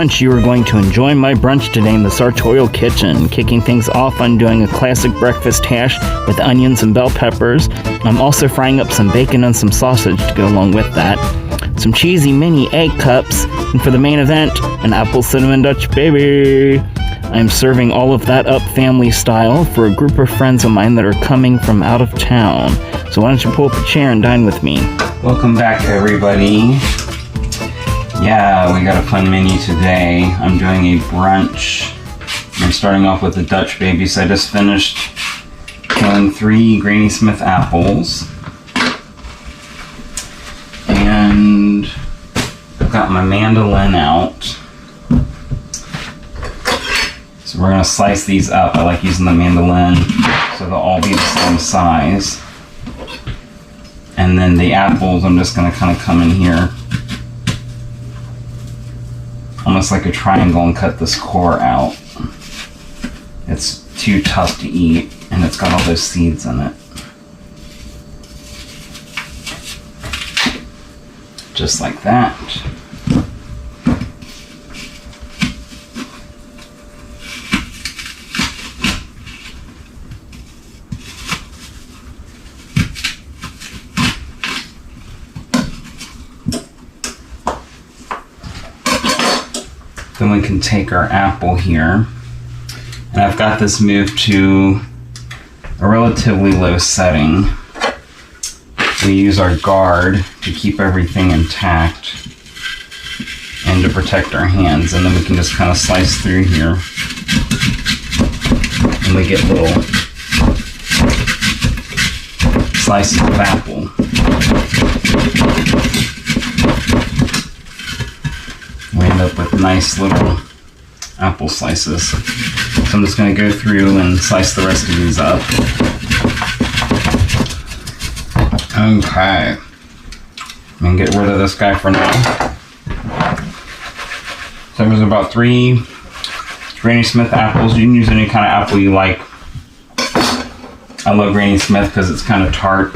hunch you are going to enjoy my brunch today in the sartorial kitchen. Kicking things off, I'm doing a classic breakfast hash with onions and bell peppers. I'm also frying up some bacon and some sausage to go along with that. Some cheesy mini egg cups, and for the main event, an apple cinnamon Dutch baby. I'm serving all of that up family style for a group of friends of mine that are coming from out of town. So why don't you pull up a chair and dine with me? Welcome back, everybody. Yeah, we got a fun menu today. I'm doing a brunch. I'm starting off with the Dutch baby. So I just finished killing 3 Granny Smith apples. And I've got my mandolin out. So we're going to slice these up. I like using the mandolin so they'll all be the same size. And then the apples, I'm just going to kind of come in here almost like a triangle and cut this core out. It's too tough to eat, and it's got all those seeds in it. Just like that. Then we can take our apple here, and I've got this moved to a relatively low setting. We use our guard to keep everything intact and to protect our hands, and then we can just kind of slice through here and we get little slices of apple. We end up with nice little apple slices. So I'm just going to go through and slice the rest of these up. Okay. I'm going to get rid of this guy for now. So there's about 3 Granny Smith apples. You can use any kind of apple you like. I love Granny Smith because it's kind of tart.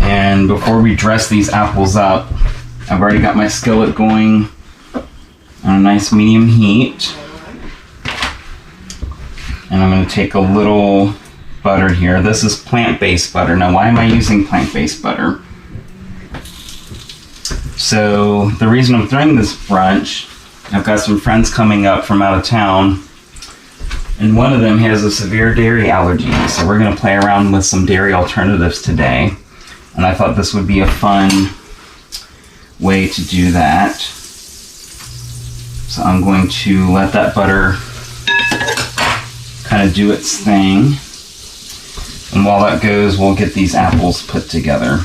And before we dress these apples up, I've already got my skillet going on a nice medium heat. And I'm going to take a little butter here. This is plant-based butter. Now, why am I using plant-based butter? So the reason I'm throwing this brunch, I've got some friends coming up from out of town, and one of them has a severe dairy allergy. So we're going to play around with some dairy alternatives today. And I thought this would be a fun way to do that. So I'm going to let that butter kind of do its thing. And while that goes, we'll get these apples put together.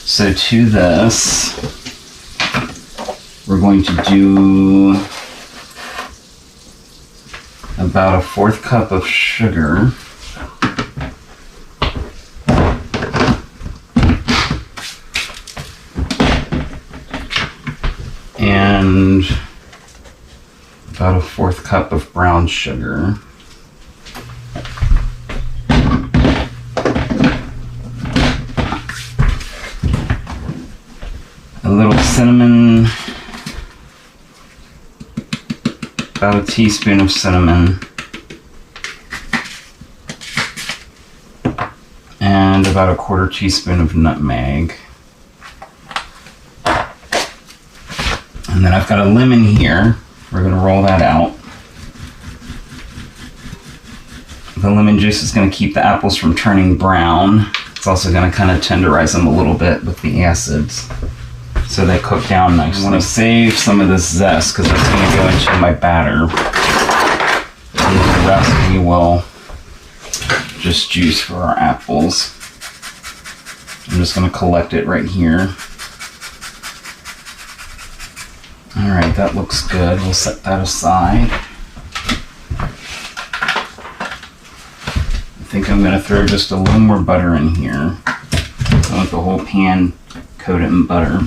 So to this, we're going to do about a 1/4 cup of sugar. And about a 1/4 cup of brown sugar. A little cinnamon, about a teaspoon of cinnamon. And about a 1/4 teaspoon of nutmeg. And then I've got a lemon here. We're going to roll that out. The lemon juice is going to keep the apples from turning brown. It's also going to kind of tenderize them a little bit with the acids so they cook down nicely. I want to save some of this zest because that's going to go into my batter. And the rest we will just juice for our apples. I'm just going to collect it right here. Alright, that looks good. We'll set that aside. I think I'm going to throw just a little more butter in here. I want the whole pan coated in butter.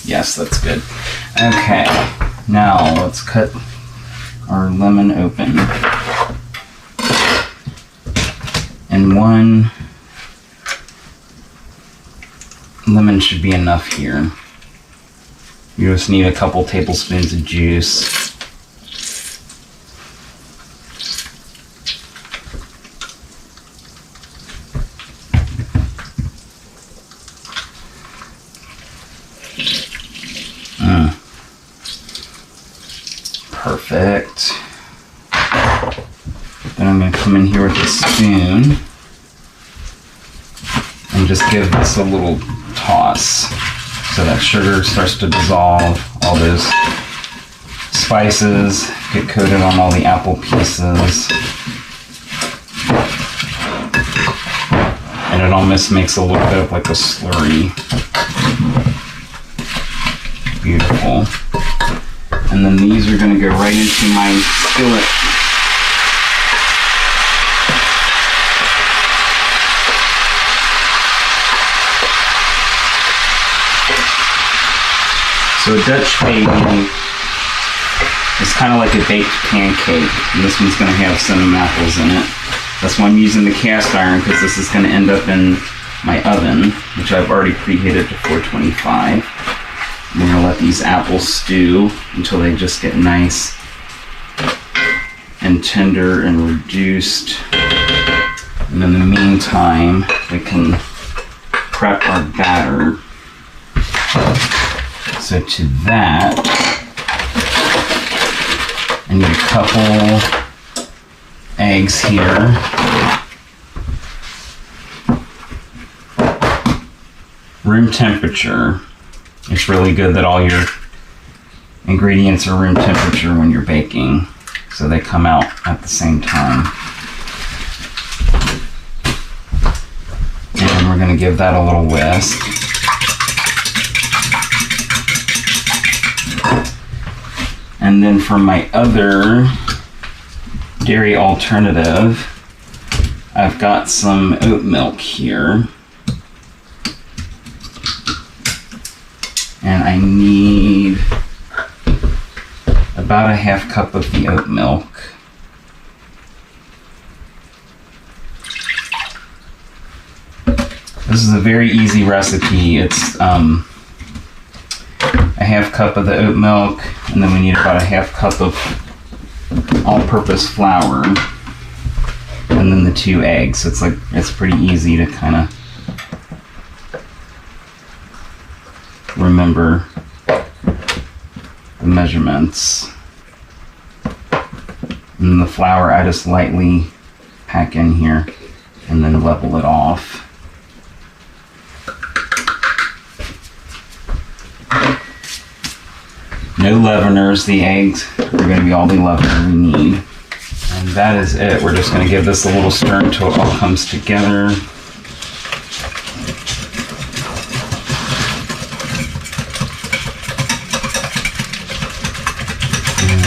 Yes, that's good. Okay, now let's cut our lemon open. And 1 lemon should be enough here. You just need a couple tablespoons of juice. Perfect. Then I'm going to come in here with a spoon and just give this a little toss so that sugar starts to dissolve, all those spices get coated on all the apple pieces, and it almost makes a little bit of like a slurry. Beautiful. And then these are going to go right into my skillet. So a Dutch baby is kind of like a baked pancake, and this one's going to have cinnamon apples in it. That's why I'm using the cast iron, because this is going to end up in my oven, which I've already preheated to 425. I'm going to let these apples stew until they just get nice and tender and reduced. And in the meantime, we can prep our batter. So to that, I need a couple eggs here. Room temperature. It's really good that all your ingredients are room temperature when you're baking, so they come out at the same time. And we're going to give that a little whisk. And then for my other dairy alternative, I've got some oat milk here. And I need about a half cup of the oat milk. This is a very easy recipe. It's a half cup of the oat milk, and then we need about a half cup of all-purpose flour, and then the 2 eggs. So it's pretty easy to kind of remember the measurements. And the flour I just lightly pack in here and then level it off. No leaveners. The eggs are going to be all the leavener we need. And that is it. We're just going to give this a little stir until it all comes together.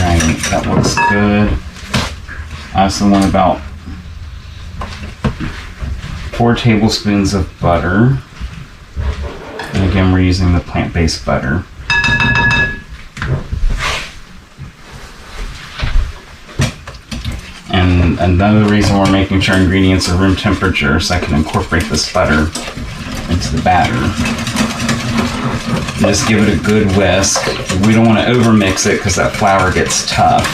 Alright, that looks good. I also want about 4 tablespoons of butter. And again, we're using the plant-based butter. And another reason we're making sure ingredients are room temperature so I can incorporate this butter into the batter. And just give it a good whisk. We don't want to overmix it because that flour gets tough,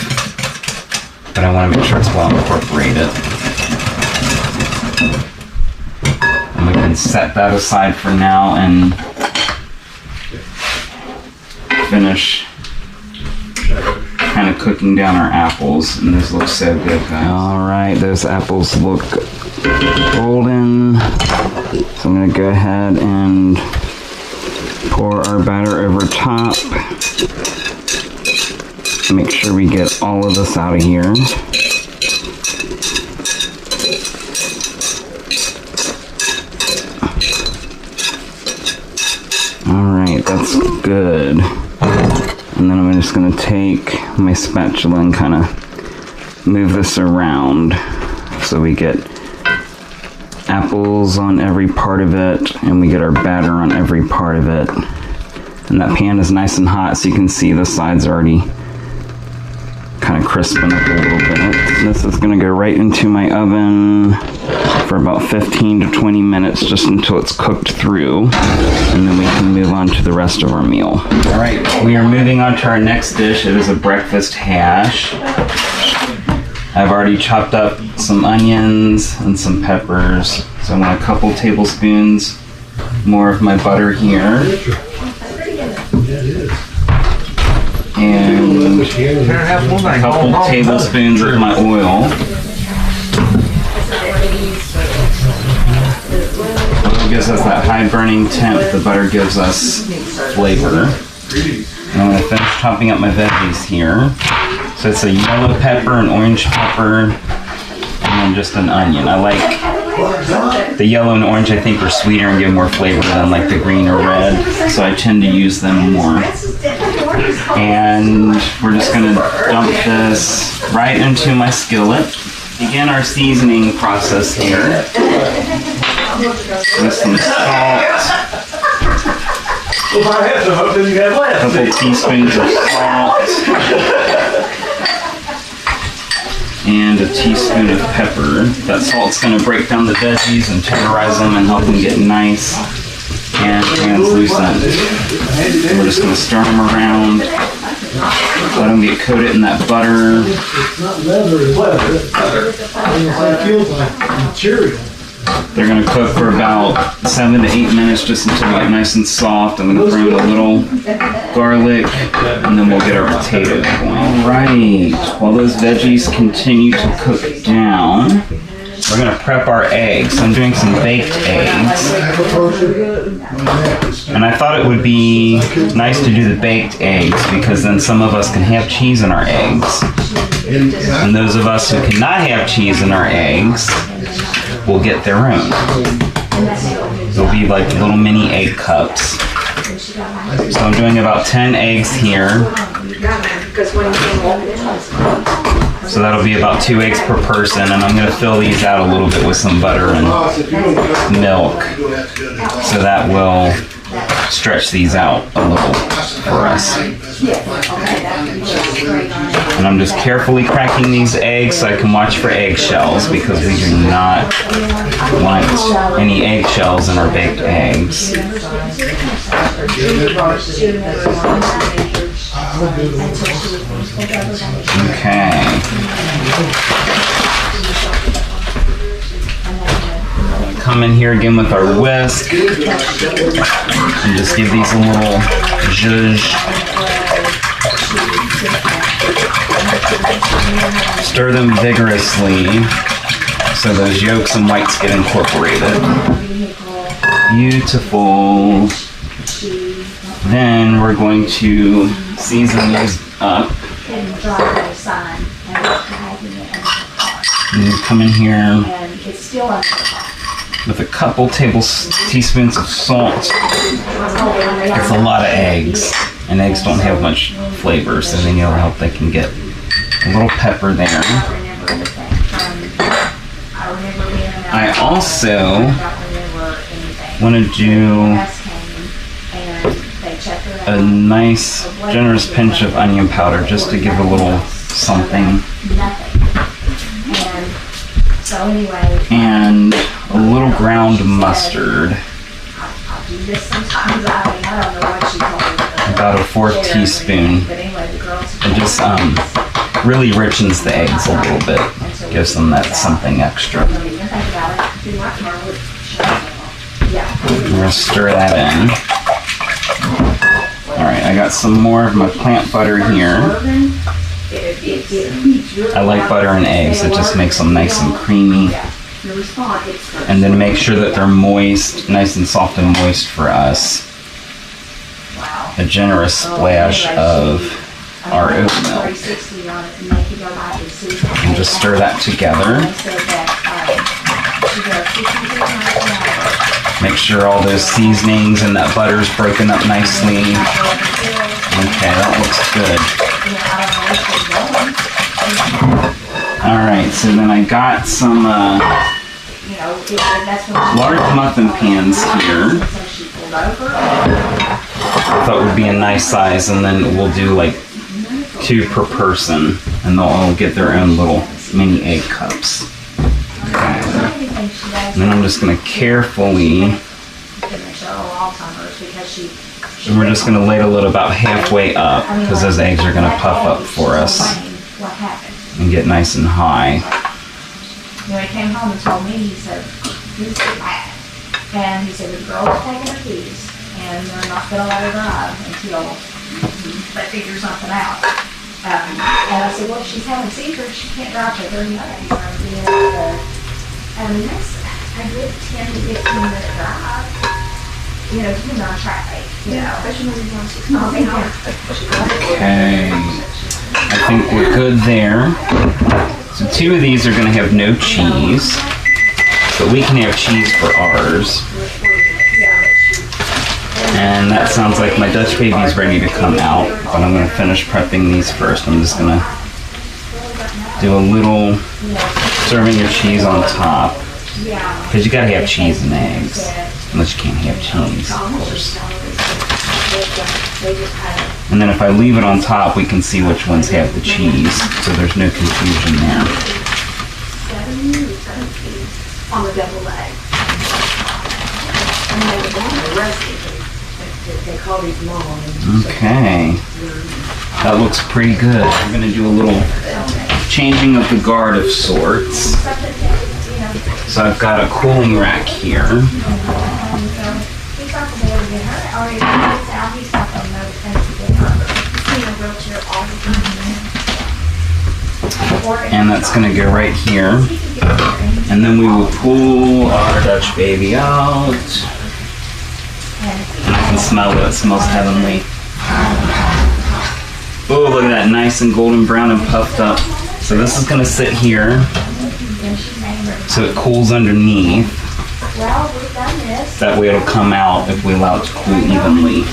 but I want to make sure it's well incorporated. And we can set that aside for now and finish kind of cooking down our apples, and those look so good, guys. Alright, those apples look golden, so I'm going to go ahead and pour our batter over top. Make sure we get all of this out of here. Alright, that's good. And then I'm just going to take my spatula and kind of move this around so we get apples on every part of it and we get our batter on every part of it. And that pan is nice and hot, so you can see the sides already kind of crisping up a little bit. This is going to go right into my oven for about 15 to 20 minutes, just until it's cooked through, and then we can move on to the rest of our meal. All right, we are moving on to our next dish. It is a breakfast hash. I've already chopped up some onions and some peppers, so I want a couple tablespoons more of my butter here, and a couple tablespoons of my oil. Oil gives us that high burning temp. The butter gives us flavor. And I'm going to finish chopping up my veggies here. So it's a yellow pepper, an orange pepper, and then just an onion. I like the yellow and orange, I think, are sweeter and give more flavor than like the green or red, so I tend to use them more. And we're just going to dump this right into my skillet. Begin our seasoning process here with some salt, a couple teaspoons of salt, and a teaspoon of pepper. That salt's going to break down the veggies and tenderize them and help them get nice and translucent. And we're just going to stir them around, let them get coated in that butter. It's not leather, it's leather. It feels like material. They're going to cook for about 7 to 8 minutes, just until they get nice and soft. I'm going to throw in a little garlic, and then we'll get our potatoes going. Alright, while those veggies continue to cook down, we're going to prep our eggs. I'm doing some baked eggs. And I thought it would be nice to do the baked eggs, because then some of us can have cheese in our eggs. And those of us who cannot have cheese in our eggs will get their own. They'll be like little mini egg cups. So I'm doing about 10 eggs here. So that'll be about 2 eggs per person, and I'm going to fill these out a little bit with some butter and milk, so that will stretch these out a little for us. And I'm just carefully cracking these eggs so I can watch for eggshells, because we do not want any eggshells in our baked eggs. Okay. Come in here again with our whisk and just give these a little zhuzh. Stir them vigorously so those yolks and whites get incorporated. Beautiful. Then we're going to season these up. And come in here with a couple teaspoons of salt. It's a lot of eggs, and eggs don't have much flavor, so then you'll help they can get a little pepper there. I also want to do a nice generous pinch of onion powder, just to give a little something, and a little ground mustard, about a 1/4 teaspoon. It just really richens the eggs a little bit, gives them that something extra. I'm going to stir that in. Alright, I got some more of my plant butter here. I like butter and eggs, it just makes them nice and creamy. And then make sure that they're moist, nice and soft and moist for us. A generous splash of our oat milk. And just stir that together. Make sure all those seasonings and that butter's broken up nicely. Okay, that looks good. Alright, so then I got some large muffin pans here. I thought would be a nice size, and then we'll do like 2 per person. and they'll all get their own little mini egg cups. Okay. And then I'm just going to carefully, and we're just going to ladle it about halfway up because those eggs are going to puff up for us and get nice and high. When he came home and told me, he said, "This is bad." And he said, "The girl is taking her keys, and they're not going to let her drive until they figure something out." And I said, "Well, if she's having seizures, she can't drive for 30 minutes." And that's a good 10 to 15-minute drive, you know, depending on traffic, you know. Especially when you're going 6 Okay. I think we're good there. So 2 of these are going to have no cheese, but we can have cheese for ours. And that sounds like my Dutch baby is ready to come out, but I'm going to finish prepping these first. I'm just going to do a little serving your cheese on top, because you got to have cheese and eggs, unless you can't have cheese, of course. And then if I leave it on top, we can see which ones have the cheese, so there's no confusion there. On the double leg. Okay, that looks pretty good. We're going to do a little changing of the guard of sorts. So I've got a cooling rack here. And that's going to go right here. And then we will pull our Dutch baby out. And I can smell it. It smells heavenly. Oh, look at that. Nice and golden brown and puffed up. So this is going to sit here so it cools underneath. That way it'll come out if we allow it to cool evenly.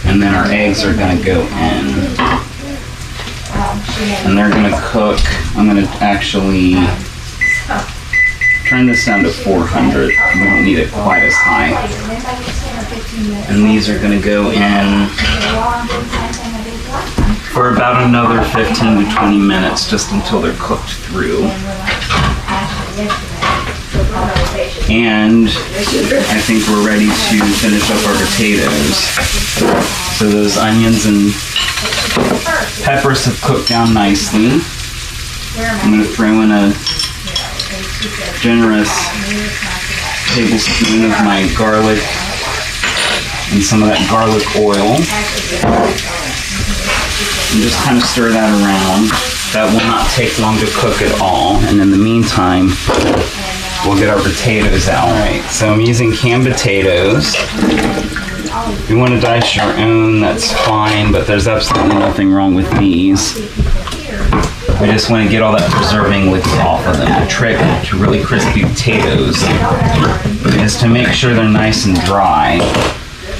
And then our eggs are going to go in. And they're going to cook. I'm going to actually turn this down to 400. We don't need it quite as high. And these are going to go in for about another 15 to 20 minutes, just until they're cooked through. And I think we're ready to finish up our potatoes. So those onions and peppers have cooked down nicely. I'm going to throw in a generous tablespoon of my garlic and some of that garlic oil. And just kind of stir that around. That will not take long to cook at all. And in the meantime, we'll get our potatoes out. Right, so I'm using canned potatoes. If you want to dice your own, that's fine, but there's absolutely nothing wrong with these. We just want to get all that preserving liquid off of them. The trick to really crispy potatoes is to make sure they're nice and dry.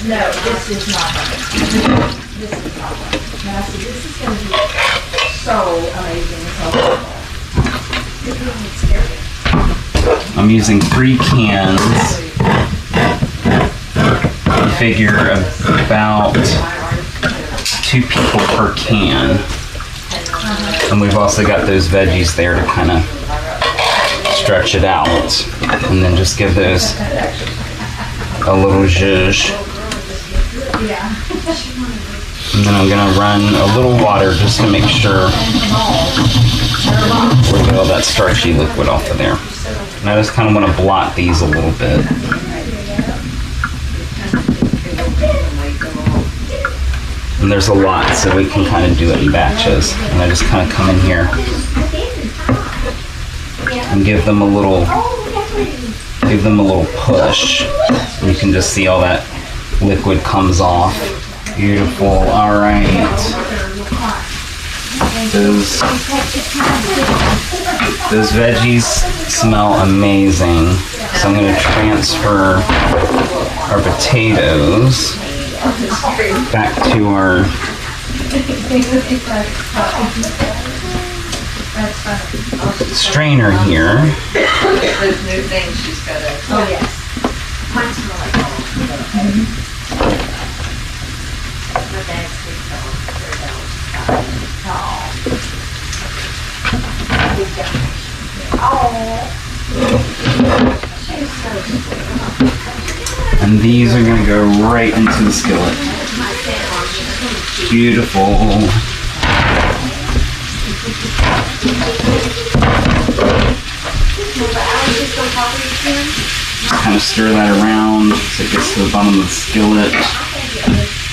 No, this is not. This is not. Now, see, this is going to be so amazing and so scary. I'm using 3 cans. I figure about 2 people per can. And we've also got those veggies there to kind of stretch it out. And then just give those a little zhuzh. And then I'm going to run a little water just to make sure we get all that starchy liquid off of there. And I just kind of want to blot these a little bit. And there's a lot, so we can kind of do it in batches. And I just kind of come in here and give them a little push. And you can just see all that liquid comes off. Beautiful. All right. Those veggies smell amazing. So I'm going to transfer our potatoes back to our strainer here. Those new things she's got to. Oh, yes. Mine smell like And these are gonna go right into the skillet. Beautiful. Kind of stir that around so it gets to the bottom of the skillet.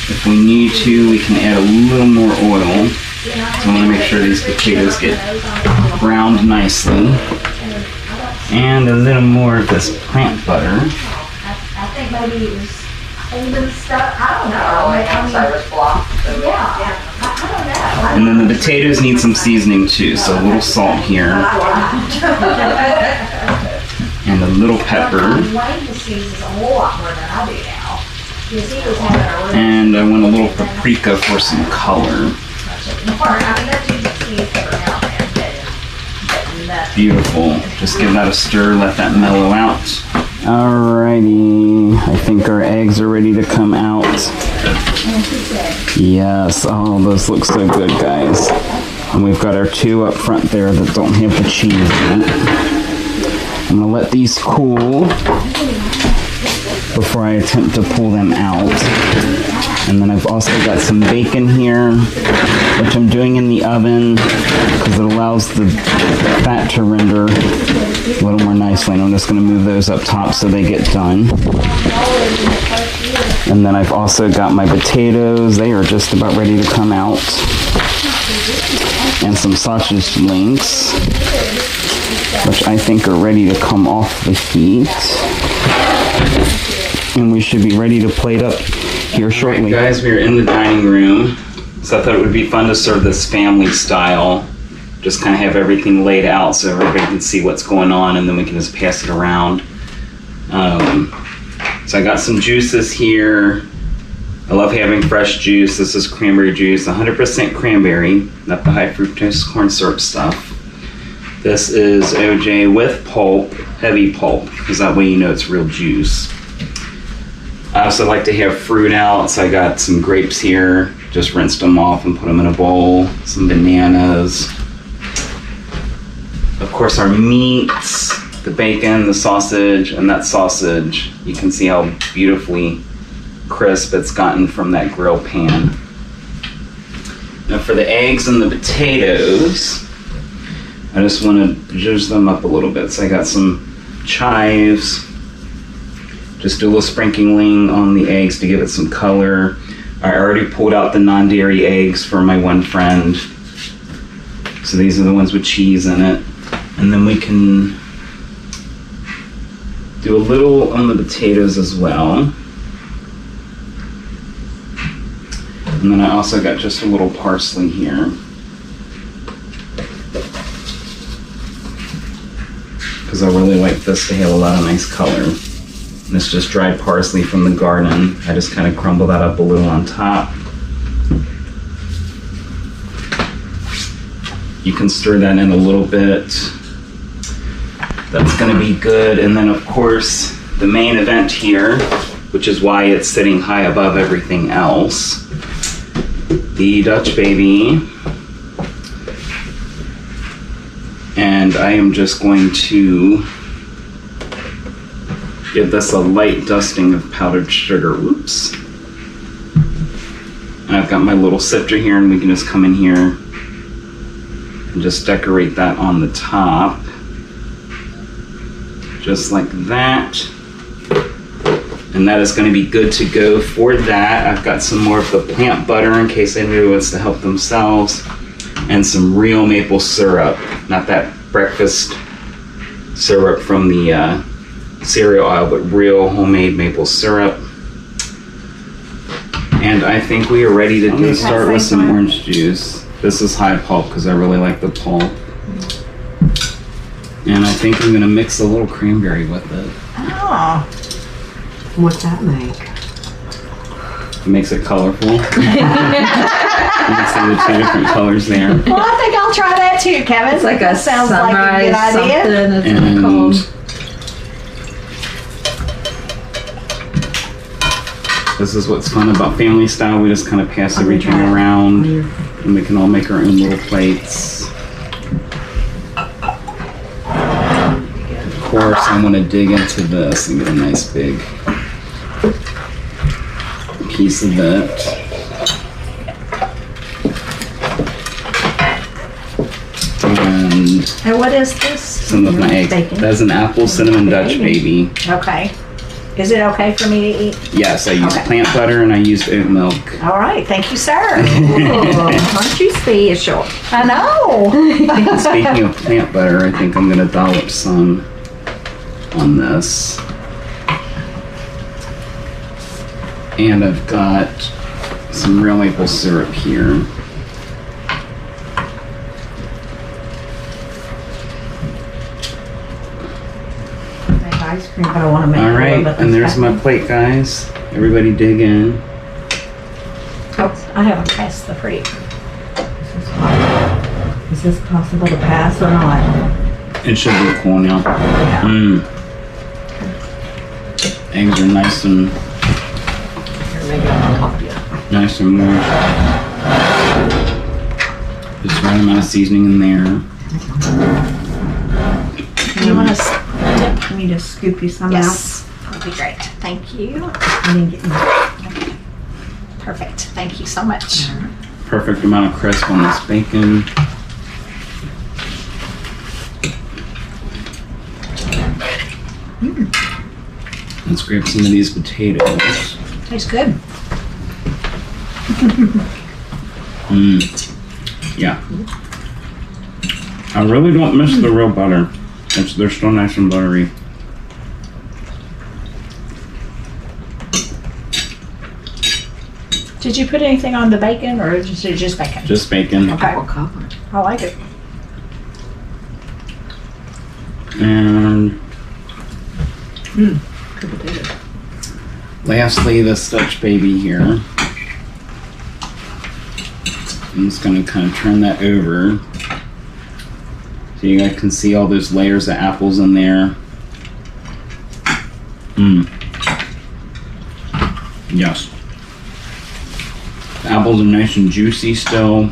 If we need to, we can add a little more oil. So I want to make sure these potatoes get browned nicely. And a little more of this plant butter. I think maybe it was even stuff. I don't know. I was blocked. Yeah. I don't know. And then the potatoes need some seasoning too, so a little salt here. And a little pepper. Wayne seasons a whole lot more than I do now. Because he was having a really And I want a little paprika for some color. I mean, that's usually seeds that are out there, but nothing. Beautiful. Just give that a stir, let that mellow out. Alrighty, I think our eggs are ready to come out. Yes, oh, those look so good, guys. And we've got our 2 up front there that don't have the cheese in it. I'm gonna let these cool before I attempt to pull them out. And then I've also got some bacon here, which I'm doing in the oven because it allows the fat to render a little more nicely. And I'm just gonna move those up top so they get done. And then I've also got my potatoes. They are just about ready to come out. And some sausage links, which I think are ready to come off the heat. And we should be ready to plate up here shortly. Right, guys, we're in the dining room, so I thought it would be fun to serve this family style. Just kind of have everything laid out so everybody can see what's going on, and then we can just pass it around. So I got some juices here. I love having fresh juice. This is cranberry juice, 100% cranberry, not the high fructose corn syrup stuff. This is OJ with pulp, heavy pulp, because that way you know it's real juice. I also like to have fruit out, so I got some grapes here. Just rinsed them off and put them in a bowl. Some bananas. Of course, our meats, the bacon, the sausage, and that sausage. You can see how beautifully crisp it's gotten from that grill pan. Now for the eggs and the potatoes, I just want to zhuzh them up a little bit. So I got some chives. Just do a little sprinkling on the eggs to give it some color. I already pulled out the non-dairy eggs for my one friend. So these are the ones with cheese in it. And then we can do a little on the potatoes as well. And then I also got just a little parsley here. Because I really like this to have a lot of nice color. And it's just dried parsley from the garden. I just kind of crumble that up a little on top. You can stir that in a little bit. That's gonna be good. And then of course, the main event here, which is why it's sitting high above everything else, the Dutch baby. And I am just going to give this a light dusting of powdered sugar. Whoops. And I've got my little sifter here, and we can just come in here and just decorate that on the top. Just like that. And that is going to be good to go for that. I've got some more of the plant butter in case anybody wants to help themselves. And some real maple syrup. Not that breakfast syrup from the cereal aisle, but real homemade maple syrup. And I think we are ready to go start with some orange juice. This is high pulp because I really like the pulp. And I think I'm going to mix a little cranberry with it. Oh. What's that make? It makes it colorful. You can see the 2 different colors there. Well, I think I'll try that too, Kevin. It's like a sounds like a good idea. It's called. This is what's fun about family style. We just kind of pass everything around, and we can all make our own little plates. course, I want to dig into this and get a nice big piece of it. And what is this? Some of my eggs. Bacon. That's an apple cinnamon Dutch baby. Okay. Is it okay for me to eat? Yes, I used Okay. plant butter and I used oat milk. All right. Thank you, sir. Aren't you special? I know. Speaking of plant butter, I think I'm gonna dollop some on this. And I've got some real maple syrup here. Ice cream, but I want to make All a little right, bit and there's of my plate, guys. Everybody dig in. Oh, I haven't passed the fruit. Is this possible to pass or not? It should be cool now. Mmm. Eggs are nice and Here, maybe I'll help you. moist. Just right amount of seasoning in there. Do you want to? Can you just scoop you some out? Yes. That'd be great. Thank you. I didn't get any. Perfect. Thank you so much. Perfect amount of crisp on this bacon. Let's grab some of these potatoes. Tastes good. Mmm. Yeah. I really don't miss the real butter. They're still nice and buttery. Did you put anything on the bacon or just bacon? Just bacon. Okay. What color? I like it. And Good potato. lastly, this Dutch baby here. I'm just going to kind of turn that over so you guys can see all those layers of apples in there. Mmm. Yes. The apples are nice and juicy still.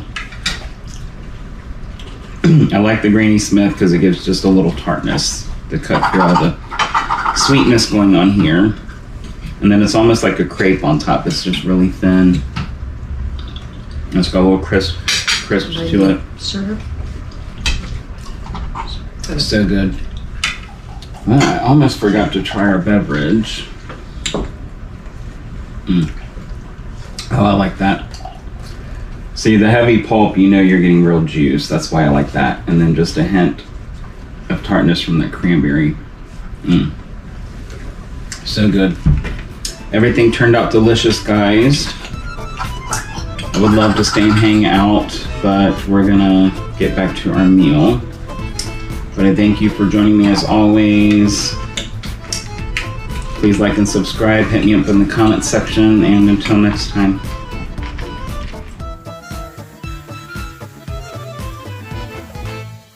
I like the Granny Smith because it gives just a little tartness to cut through all the sweetness going on here. And then it's almost like a crepe on top. It's just really thin. It's got a little crisp to it. Syrup. So good. Well, I almost forgot to try our beverage. Oh, I like that. See, the heavy pulp, you know you're getting real juice. That's why I like that. And then just a hint of tartness from the cranberry. So good. Everything turned out delicious, guys. I would love to stay and hang out, but we're gonna get back to our meal. But I thank you for joining me as always. Please like and subscribe. Hit me up in the comment section, and until next time.